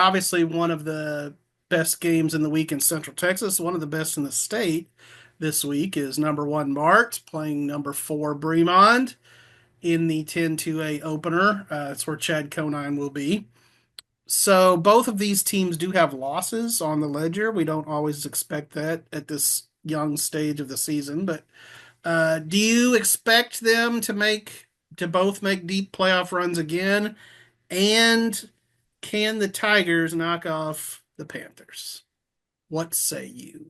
obviously one of the best games in the week in Central Texas, one of the best in the state this week is number one Mart playing number four Bremond in the 10-2A opener. That's where Chad Conine will be. So both of these teams do have losses on the ledger. We don't always expect that at this young stage of the season, but do you expect them to both make deep playoff runs again? And can the Tigers knock off the Panthers? What say you?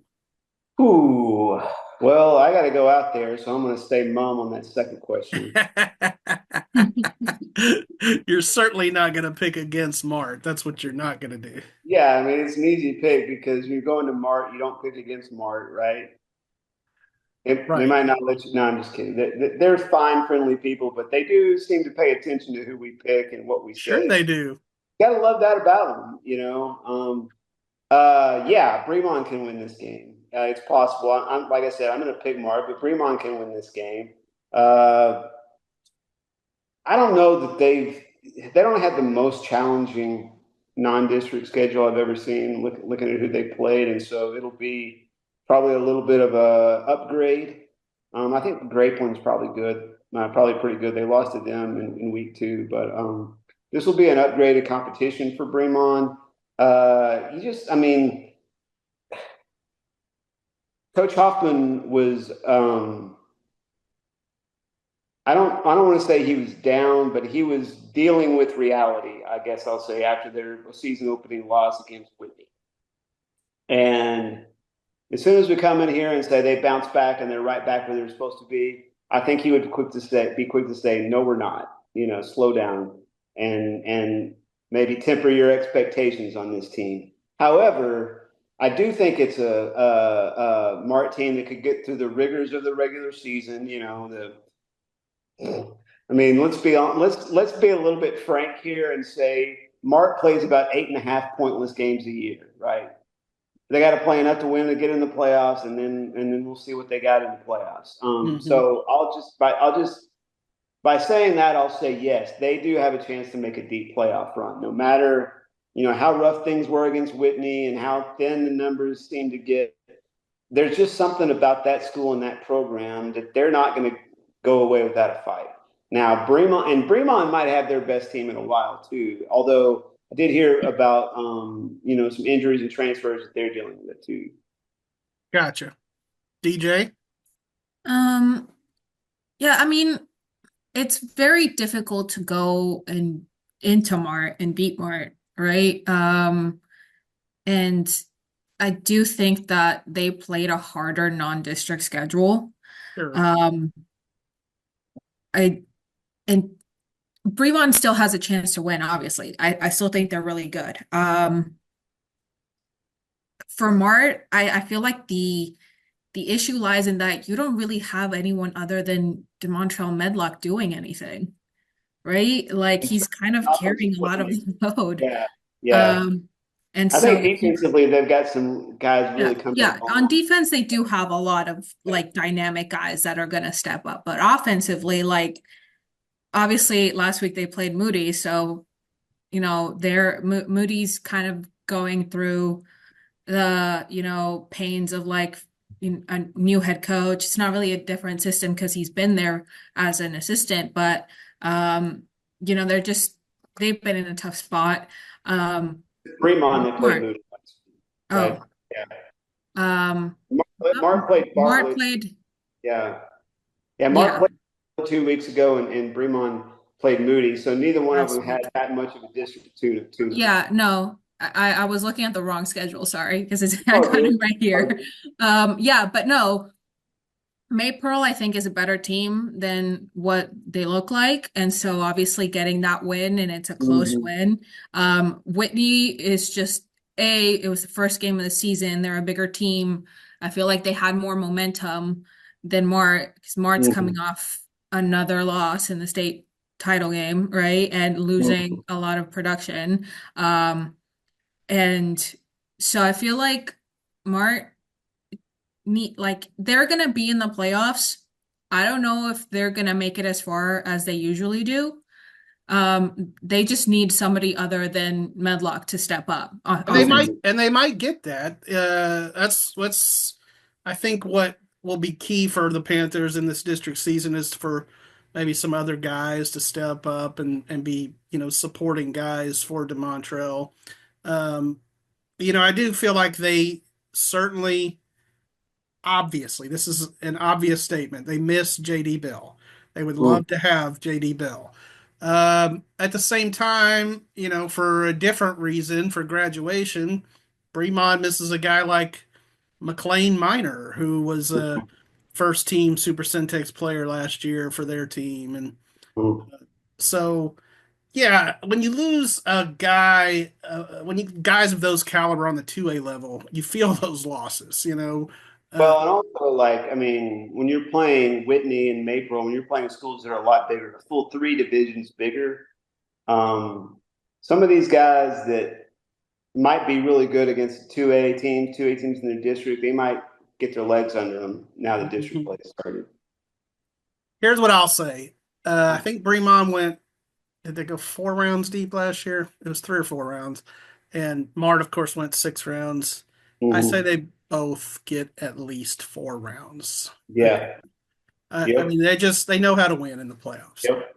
Ooh, well, I got to go out there, so I'm going to stay mum on that second question. You're certainly not going to pick against Mart. That's what you're not going to do. Yeah, I mean, it's an easy pick because you're going to Mart, you don't pick against Mart, right? They Right. might not let you. No, I'm just kidding. They're fine, friendly people, but they do seem to pay attention to who we pick and what we Sure say. they do. Gotta love that about them, you know. Yeah, Bremond can win this game. It's possible. Like I said, I'm going to pick Mart, but Bremond can win this game. Uh, I don't know that they don't have the most challenging non-district schedule I've ever seen. Looking at who they played, and so it'll be probably a little bit of a upgrade. I think Grapeland's probably good, probably pretty good. They lost to them in week two, but this will be an upgraded competition for Bremond. I mean, Coach Hoffman was I don't want to say he was down, but he was dealing with reality, I guess I'll say, after their season opening loss against Whitney. And as soon as we come in here and say they bounce back and they're right back where they're supposed to be, I think he would be quick to say, no, we're not. You know, slow down and maybe temper your expectations on this team. However, I do think it's a Mart team that could get through the rigors of the regular season. You know, I mean, let's be a little bit frank here and say Mark plays about 8.5 pointless games a year, right? They got to play enough to win to get in the playoffs, and then we'll see what they got in the playoffs. Hmm. So I'll just by saying that I'll say yes, they do have a chance to make a deep playoff run, no matter how rough things were against Whitney and how thin the numbers seem to get. There's just something about that school and that program that they're not going to go away without a fight. Now, Bremond might have their best team in a while too. Although I did hear about some injuries and transfers that they're dealing with too. Gotcha. DJ? Um, yeah, I mean, it's very difficult to go and into Mart and beat Mart, right? And I do think that they played a harder non-district schedule. Sure. Um, I and Brevon still has a chance to win, obviously. I still think they're really good. For Mart, I feel like the issue lies in that you don't really have anyone other than DeMontrell Medlock doing anything, right? Like he's kind of carrying a lot of Offensively, the load. yeah, yeah. Um, and I so think defensively they've got some guys yeah, really coming yeah. On along. defense, they do have a lot of like dynamic guys that are gonna step up. But offensively, like obviously last week they played Moody, so they're Moody's kind of going through the pains of like a new head coach. It's not really a different system because he's been there as an assistant, but um, they've been in a tough spot. Um, Fremont they played Mark, Moody, right? oh, Yeah. um, Mark played Mart Bartlett. played, Yeah. Yeah, Mark yeah, played 2 weeks ago, and Bremond played Moody. So neither one of them last had week. that much of a distance to them. Yeah, no, I was looking at the wrong schedule. Sorry, because I Oh, got good. it right here. Yeah, but no. Maypearl, I think, is a better team than what they look like. And so obviously getting that win and it's a close Mhm. win. Whitney is just it was the first game of the season. They're a bigger team. I feel like they had more momentum than Mart because Mart's coming Mhm. off another loss in the state title game, right? And losing Mhm. a lot of production. And so I feel like Mart need like they're gonna be in the playoffs. I don't know if they're gonna make it as far as they usually do. They just need somebody other than Medlock to step up And they offense. might get that. That's what's I think what will be key for the Panthers in this district season is for maybe some other guys to step up and be, supporting guys for DeMontrell. Um, I do feel like they certainly, obviously, this is an obvious statement. They miss JD Bill. They would Mm, love to have JD Bill. At the same time, for a different reason, for graduation, Bremond misses a guy like McLean Miner, who was a first team Super Centex player last year for their team. And mm. so, yeah, when you lose a guy, when you guys of those caliber on the 2A level, you feel those losses. Uh, Well, and also, like, I mean, when you're playing Whitney and Maple, when you're playing schools that are a lot bigger, a full three divisions bigger, um, some of these guys that might be really good against 2A teams in their district, they might get their legs under them now the district play started. Here's what I'll say. I think Bremond went, did they go 4 rounds deep last year? It was 3 or 4 rounds. And Mart, of course, went 6 rounds. I say Hmm. they both get at least 4 rounds again. Yeah. I Yep. mean, they know how to win in the playoffs. Yep.